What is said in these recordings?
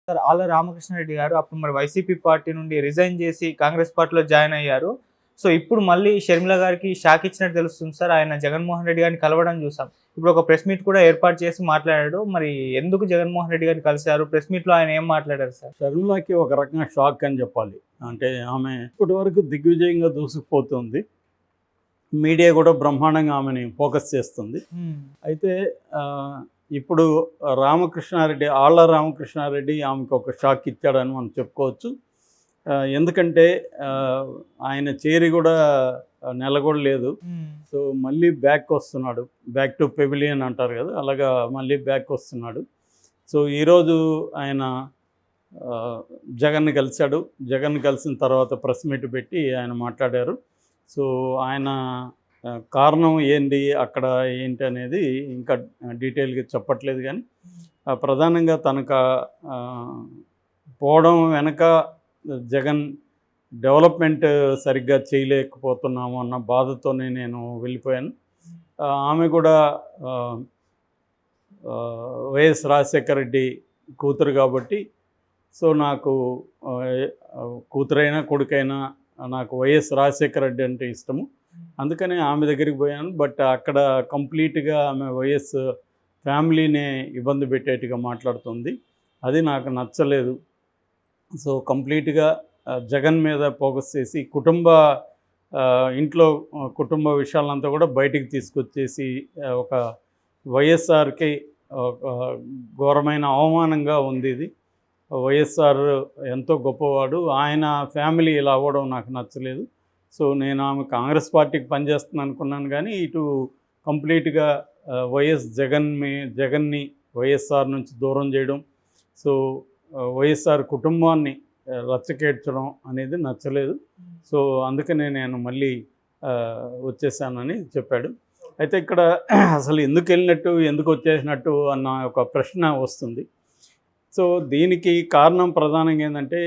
Sir ఆళ్ళ రామకృష్ణారెడ్డి గారు అప్పుడు మరి వైసీపీ పార్టీ నుండి రిజైన్ చేసి కాంగ్రెస్ పార్టీలో జాయిన్ అయ్యారు. సో, ఇప్పుడు మళ్ళీ షర్మిల గారికి షాక్ ఇచ్చినట్టు తెలుస్తుంది సార్. ఆయన జగన్మోహన్ రెడ్డి గారిని కలవడం చూసాం. ఇప్పుడు ఒక ప్రెస్ మీట్ కూడా ఏర్పాటు చేసి మాట్లాడాడు. మరి ఎందుకు జగన్మోహన్ రెడ్డి గారిని కలిసారు? ప్రెస్ మీట్‌లో ఆయన ఏం మాట్లాడారు సార్? షర్మిలకి ఒక రకంగా షాక్ అని చెప్పాలి. అంటే ఆమె ఇప్పటివరకు దిగ్విజయంగా దూసుకుపోతుంది. మీడియా కూడా బ్రహ్మాండంగా ఆమెని ఫోకస్ చేస్తుంది. అయితే ఇప్పుడు ఆళ్ళ రామకృష్ణారెడ్డి ఆమెకు ఒక షాక్ ఇచ్చాడని మనం చెప్పుకోవచ్చు. ఎందుకంటే ఆయన చేరి కూడా నెల కూడా లేదు. సో మళ్ళీ బ్యాక్ వస్తున్నాడు. బ్యాక్ టు పెవిలియన్ అంటారు కదా, అలాగా మళ్ళీ బ్యాక్ వస్తున్నాడు. సో ఈరోజు ఆయన జగన్ని కలిశాడు. జగన్ కలిసిన తర్వాత ప్రెస్ మీట్ పెట్టి ఆయన మాట్లాడారు. సో ఆయన కారణం ఏంటి, అక్కడ ఏంటి అనేది ఇంకా డీటెయిల్గా చెప్పట్లేదు. కానీ ప్రధానంగా తనకు పోవడం వెనక జగన్ డెవలప్మెంట్ సరిగ్గా చేయలేకపోతున్నాము అన్న బాధతోనే నేను వెళ్ళిపోయాను. ఆమె కూడా వైఎస్ రాజశేఖర రెడ్డి కూతురు కాబట్టి, సో నాకు కూతురైనా కొడుకైనా నాకు వైఎస్ రాజశేఖర రెడ్డి అంటే ఇష్టము. అందుకని ఆమె దగ్గరికి పోయాను. బట్ అక్కడ కంప్లీట్గా ఆమె వైఎస్ ఫ్యామిలీనే ఇబ్బంది పెట్టేట్టుగా మాట్లాడుతుంది. అది నాకు నచ్చలేదు. సో కంప్లీట్గా జగన్ మీద ఫోకస్ చేసి ఇంట్లో కుటుంబ విషయాలంతా కూడా బయటికి తీసుకొచ్చేసి ఒక వైఎస్ఆర్కి ఒక ఘోరమైన అవమానంగా ఉంది ఇది. వైఎస్ఆర్ ఎంతో గొప్పవాడు, ఆయన ఫ్యామిలీ ఇలా అవ్వడం నాకు నచ్చలేదు. సో నేను ఆమె కాంగ్రెస్ పార్టీకి పనిచేస్తుంది అనుకున్నాను. కానీ ఇటు కంప్లీట్గా జగన్ని వైఎస్ఆర్ నుంచి దూరం చేయడం, సో వైఎస్ఆర్ కుటుంబాన్ని రచ్చకేడ్చడం అనేది నచ్చలేదు. సో అందుకనే నేను మళ్ళీ వచ్చేసానని చెప్పాడు. అయితే ఇక్కడ అసలు ఎందుకు వెళ్ళినట్టు, ఎందుకు వచ్చేసినట్టు అన్న ఒక ప్రశ్న వస్తుంది. సో దీనికి కారణం ప్రధానంగా ఏంటంటే,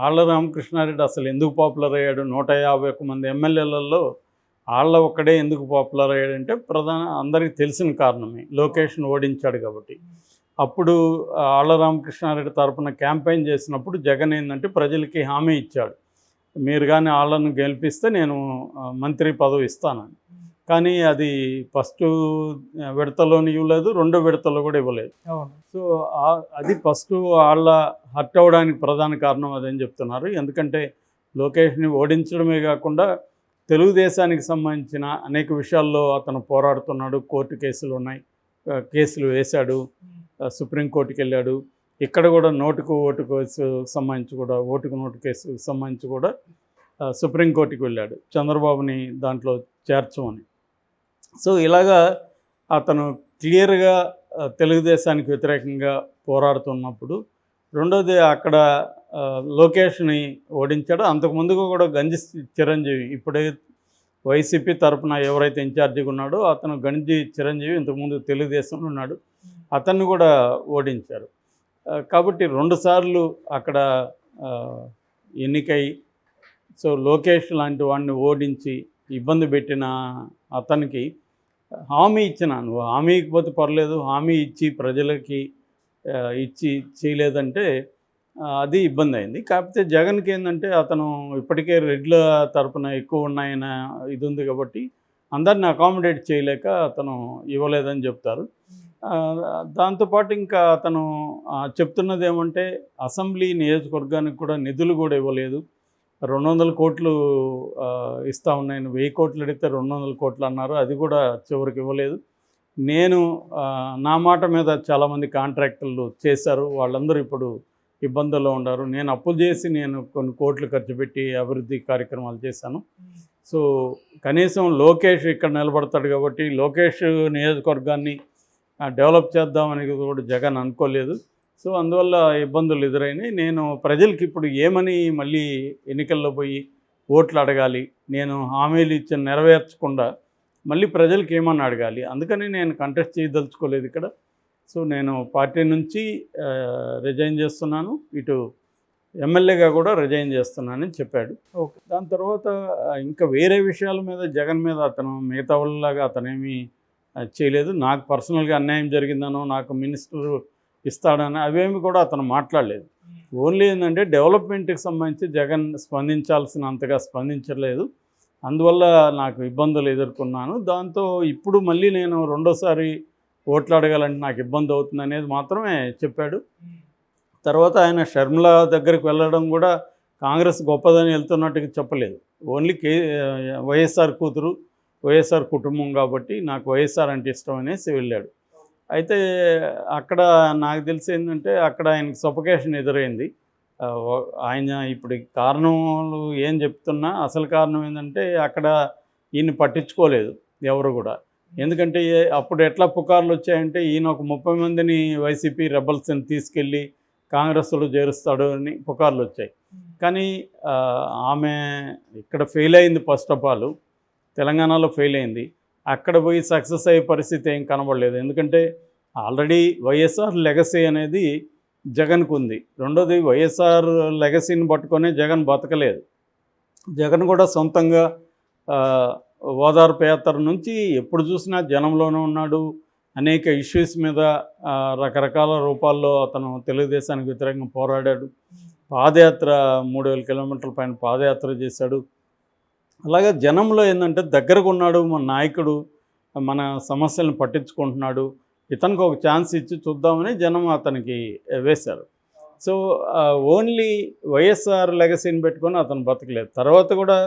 ఆళ్ళ రామకృష్ణారెడ్డి అసలు ఎందుకు పాపులర్ అయ్యాడు? 151 మంది ఎమ్మెల్యేలలో ఆళ్ళ ఒక్కడే ఎందుకు పాపులర్ అయ్యాడంటే అందరికీ తెలిసిన కారణమే, లోకేష్ను ఓడించాడు కాబట్టి. అప్పుడు ఆళ్ళ రామకృష్ణారెడ్డి తరపున క్యాంపెయిన్ చేసినప్పుడు జగన్ ఏంటంటే ప్రజలకి హామీ ఇచ్చాడు, మీరు కానీ ఆళ్ళను గెలిపిస్తే నేను మంత్రి పదవి ఇస్తానని. కానీ అది ఫస్ట్ విడతలోని ఇవ్వలేదు, రెండో విడతలో కూడా ఇవ్వలేదు. సో అది ఫస్ట్ వాళ్ళ హర్ట్ అవ్వడానికి ప్రధాన కారణం అదని చెప్తున్నారు. ఎందుకంటే లోకేష్ని ఓడించడమే కాకుండా తెలుగుదేశానికి సంబంధించిన అనేక విషయాల్లో అతను పోరాడుతున్నాడు. కోర్టు కేసులు ఉన్నాయి, కేసులు వేశాడు, సుప్రీంకోర్టుకి వెళ్ళాడు. ఇక్కడ కూడా ఓటుకు కేసు సంబంధించి కూడా నోటు కేసు సంబంధించి కూడా సుప్రీంకోర్టుకి వెళ్ళాడు, చంద్రబాబుని దాంట్లో చేర్చమని. సో ఇలాగా అతను క్లియర్గా తెలుగుదేశానికి వ్యతిరేకంగా పోరాడుతున్నప్పుడు, రెండోది అక్కడ లోకేష్ని ఓడించాడు. అంతకుముందుగా కూడా గంజి చిరంజీవి, ఇప్పుడే వైసీపీ తరఫున ఎవరైతే ఇన్ఛార్జిగా ఉన్నాడో అతను గంజి చిరంజీవి ఇంతకుముందు తెలుగుదేశంలో ఉన్నాడు, అతన్ని కూడా ఓడించారు. కాబట్టి రెండుసార్లు అక్కడ ఎన్నికై, సో లోకేష్ లాంటి వాడిని ఓడించి ఇబ్బంది పెట్టిన అతనికి హామీ ఇచ్చిన, నువ్వు హామీ ఇకపోతే పర్లేదు, హామీ ఇచ్చి ప్రజలకి ఇచ్చి చేయలేదంటే అది ఇబ్బంది అయింది. కాకపోతే జగన్కి ఏంటంటే అతను ఇప్పటికే రెడ్ల తరపున ఎక్కువ ఉన్నాయన ఇది ఉంది కాబట్టి అందరిని అకామిడేట్ చేయలేక అతను ఇవ్వలేదని చెప్తారు. దాంతోపాటు ఇంకా అతను చెప్తున్నది ఏమంటే అసెంబ్లీ నియోజకవర్గానికి కూడా నిధులు కూడా ఇవ్వలేదు. 200 కోట్లు ఇస్తా ఉన్నాయని, 1000 కోట్లు అడిగితే 200 కోట్లు అన్నారు, అది కూడా చివరికి ఇవ్వలేదు. నా మాట మీద చాలామంది కాంట్రాక్టర్లు చేశారు, వాళ్ళందరూ ఇప్పుడు ఇబ్బందుల్లో ఉన్నారు. నేను అప్పులు చేసి నేను కొన్ని కోట్లు ఖర్చు పెట్టి అభివృద్ధి కార్యక్రమాలు చేశాను. సో కనీసం లోకేష్ ఇక్కడ నిలబడతాడు కాబట్టి లోకేష్ నియోజకవర్గాన్ని డెవలప్ చేద్దామని కూడా జగన్ అనుకోలేదు. సో అందువల్ల ఇబ్బందులు ఎదురైనాయి. నేను ప్రజలకి ఇప్పుడు ఏమని మళ్ళీ ఎన్నికల్లో పోయి ఓట్లు అడగాలి, నేను హామీలు ఇచ్చి నెరవేర్చకుండా మళ్ళీ ప్రజలకి ఏమని అడగాలి, అందుకని నేను కంటెస్ట్ చేయదలుచుకోలేదు ఇక్కడ. సో నేను పార్టీ నుంచి రిజైన్ చేస్తున్నాను, ఇటు ఎమ్మెల్యేగా కూడా రిజైన్ చేస్తున్నానని చెప్పాడు. ఓకే, దాని తర్వాత ఇంకా వేరే విషయాల మీద జగన్ మీద అతను మిగతా వాళ్ళలాగా అతనేమీ చేయలేదు. నాకు పర్సనల్గా అన్యాయం జరిగిందనో, నాకు మినిస్టర్ ఇస్తాడని అవేమి కూడా అతను మాట్లాడలేదు. ఓన్లీ ఏంటంటే డెవలప్మెంట్కి సంబంధించి జగన్ స్పందించాల్సినంతగా స్పందించలేదు, అందువల్ల నాకు ఇబ్బందులు ఎదుర్కొన్నాను, దాంతో ఇప్పుడు మళ్ళీ నేను రెండోసారి ఓట్లు అడగాలంటే నాకు ఇబ్బంది అవుతుంది అనేది మాత్రమే చెప్పాడు. తర్వాత ఆయన షర్మిల దగ్గరికి వెళ్ళడం కూడా కాంగ్రెస్ గొప్పదని వెళ్తున్నట్టుగా చెప్పలేదు. ఓన్లీ వైఎస్ఆర్ కూతురు, వైఎస్ఆర్ కుటుంబం కాబట్టి నాకు వైఎస్ఆర్ అంటే ఇష్టం అనేసి వెళ్ళాడు. అయితే అక్కడ నాకు తెలిసి ఏంటంటే అక్కడ ఆయనకి సఫోకేషన్ ఎదురైంది. ఆయన ఇప్పుడు కారణాలు ఏం చెప్తున్నా అసలు కారణం ఏంటంటే అక్కడ ఈయన్ని పట్టించుకోలేదు ఎవరు కూడా. ఎందుకంటే అప్పుడు ఎట్లా పుకార్లు వచ్చాయంటే ఈయన ఒక 30 మందిని వైసీపీ రెబల్స్ని తీసుకెళ్ళి కాంగ్రెస్లో చేరుస్తాడు అని పుకార్లు వచ్చాయి. కానీ ఆమె ఇక్కడ ఫెయిల్ అయింది. ఫస్ట్ ఆఫ్ ఆల్ తెలంగాణలో ఫెయిల్ అయింది. అక్కడ పోయి సక్సెస్ అయ్యే పరిస్థితి ఏం కనబడలేదు. ఎందుకంటే ఆల్రెడీ వైఎస్ఆర్ లెగసీ అనేది జగన్కు ఉంది. రెండోది వైఎస్ఆర్ లెగసీని పట్టుకొని జగన్ బతకలేదు. జగన్ కూడా సొంతంగా ఓదార్పు యాత్ర నుంచి ఎప్పుడు చూసినా జనంలోనే ఉన్నాడు. అనేక ఇష్యూస్ మీద రకరకాల రూపాల్లో అతను తెలుగుదేశానికి వ్యతిరేకంగా పోరాడాడు. పాదయాత్ర 3000 కిలోమీటర్ల పైన పాదయాత్ర చేశాడు. అలాగే జనంలో ఏంటంటే దగ్గరకు ఉన్నాడు మన నాయకుడు, మన సమస్యలను పట్టించుకుంటున్నాడు, ఇతనికి ఒక ఛాన్స్ ఇచ్చి చూద్దామని జనం అతనికి వేశారు. సో ఓన్లీ వైఎస్ఆర్ లెగసీని పెట్టుకొని అతను బతకలేదు. తర్వాత కూడా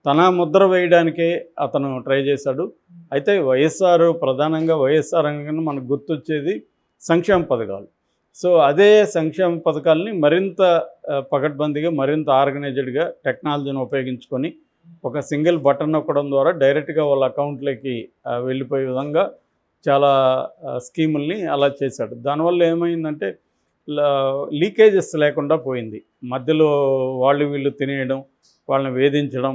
తన ముద్ర వేయడానికే అతను ట్రై చేశాడు. అయితే వైఎస్ఆర్ ప్రధానంగా వైఎస్ఆర్ అనగానే మనకు గుర్తొచ్చేది సంక్షేమ పథకాలు. సో అదే సంక్షేమ పథకాలని మరింత పకడ్బందీగా, మరింత ఆర్గనైజ్డ్గా టెక్నాలజీని ఉపయోగించుకొని ఒక సింగిల్ బటన్ నొక్కడం ద్వారా డైరెక్ట్గా వాళ్ళ అకౌంట్లోకి వెళ్ళిపోయే విధంగా చాలా స్కీముల్ని అలా చేశాడు. దానివల్ల ఏమైందంటే లీకేజెస్ లేకుండా పోయింది. మధ్యలో వాళ్ళు వీళ్ళు తినేయడం, వాళ్ళని వేధించడం,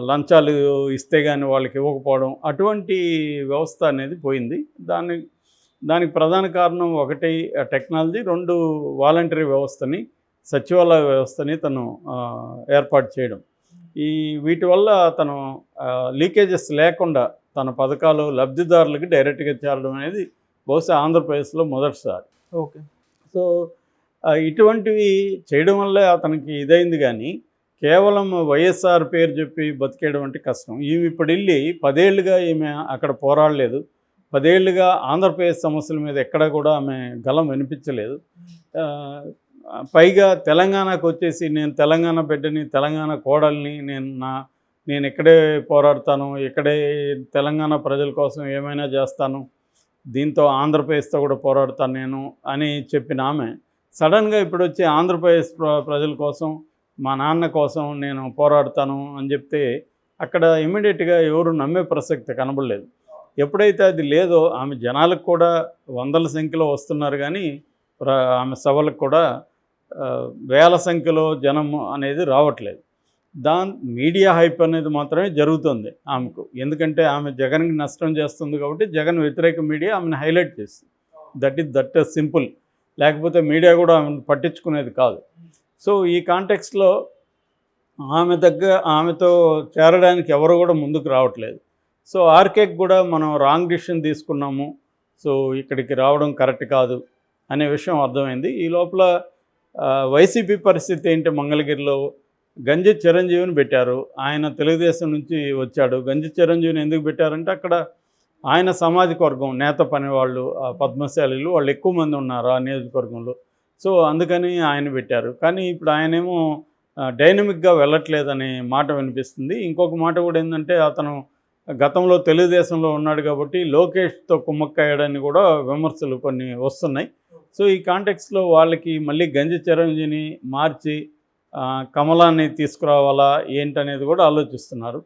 లంచాలు ఇస్తే కానీ వాళ్ళకి ఇవ్వకపోవడం, అటువంటి వ్యవస్థ అనేది పోయింది. దానికి ప్రధాన కారణం ఒకటి టెక్నాలజీ, 2 వాలంటరీ వ్యవస్థని, సచివాలయ వ్యవస్థని తను ఏర్పాటు చేయడం. వీటి వల్ల తను లీకేజెస్ లేకుండా తన పథకాలు లబ్ధిదారులకి డైరెక్ట్గా చేరడం అనేది బహుశా ఆంధ్రప్రదేశ్లో మొదటిసారి. ఓకే. సో ఇటువంటివి చేయడం వల్లే అతనికి ఇదైంది. కానీ కేవలం వైఎస్ఆర్ పేరు చెప్పి బతికేయడం అంటే కష్టం. ఈమె ఇప్పుడు వెళ్ళి 10 ఏళ్ళుగా ఈమె అక్కడ పోరాడలేదు. 10 ఏళ్ళుగా ఆంధ్రప్రదేశ్ సమస్యల మీద ఎక్కడ కూడా ఆమె గలం వినిపించలేదు. పైగా తెలంగాణకు వచ్చేసి నేను తెలంగాణ బిడ్డని, తెలంగాణ కోడల్ని, నేను ఇక్కడే పోరాడతాను, ఇక్కడే తెలంగాణ ప్రజల కోసం ఏమైనా చేస్తాను, దీంతో ఆంధ్రప్రదేశ్తో కూడా పోరాడతాను నేను అని చెప్పిన ఆమె సడన్గా ఇప్పుడు వచ్చి ఆంధ్రప్రదేశ్ ప్రజల కోసం, మా నాన్న కోసం నేను పోరాడతాను అని చెప్తే అక్కడ ఇమ్మీడియట్గా ఎవరు నమ్మే ప్రసక్తి కనబడలేదు. ఎప్పుడైతే అది లేదో ఆమె జనాలకు కూడా వందల సంఖ్యలో వస్తున్నారు, కానీ ఆమె సభలకు కూడా వేల సంఖ్యలో జనం అనేది రావట్లేదు. మీడియా హైప్ అనేది మాత్రమే జరుగుతుంది ఆమెకు. ఎందుకంటే ఆమె జగన్కి నష్టం చేస్తుంది కాబట్టి జగన్ వ్యతిరేక మీడియా ఆమెను హైలైట్ చేస్తుంది. That simple. లేకపోతే మీడియా కూడా ఆమెను పట్టించుకునేది కాదు. సో ఈ కాంటెక్స్లో ఆమెతో చేరడానికి ఎవరు కూడా ముందుకు రావట్లేదు. సో ఆర్కేకి కూడా మనం రాంగ్ డిసిషన్ తీసుకున్నాము, సో ఇక్కడికి రావడం కరెక్ట్ కాదు అనే విషయం అర్థమైంది. ఈ లోపల వైసీపీ పరిస్థితి ఏంటి, మంగళగిరిలో గంజి చిరంజీవిని పెట్టారు. ఆయన తెలుగుదేశం నుంచి వచ్చాడు. గంజి చిరంజీవిని ఎందుకు పెట్టారంటే అక్కడ ఆయన సామాజిక వర్గం, నేత పనివాళ్ళు, పద్మశాలీలు వాళ్ళు ఎక్కువ మంది ఉన్నారు ఆ నియోజకవర్గంలో. సో అందుకని ఆయన పెట్టారు. కానీ ఇప్పుడు ఆయనేమో డైనమిక్గా వెళ్ళట్లేదనే మాట వినిపిస్తుంది. ఇంకొక మాట కూడా ఏంటంటే అతను గతంలో తెలుగుదేశంలో ఉన్నాడు కాబట్టి లోకేష్తో కుమ్మక్కయ్యాడని కూడా విమర్శలు కొన్ని వస్తున్నాయి. సో ఈ కాంటెక్స్లో వాళ్ళకి మళ్ళీ గంజి చిరంజీవిని మార్చి కమలాన్ని తీసుకురావాలా ఏంటనేది కూడా ఆలోచిస్తున్నారు.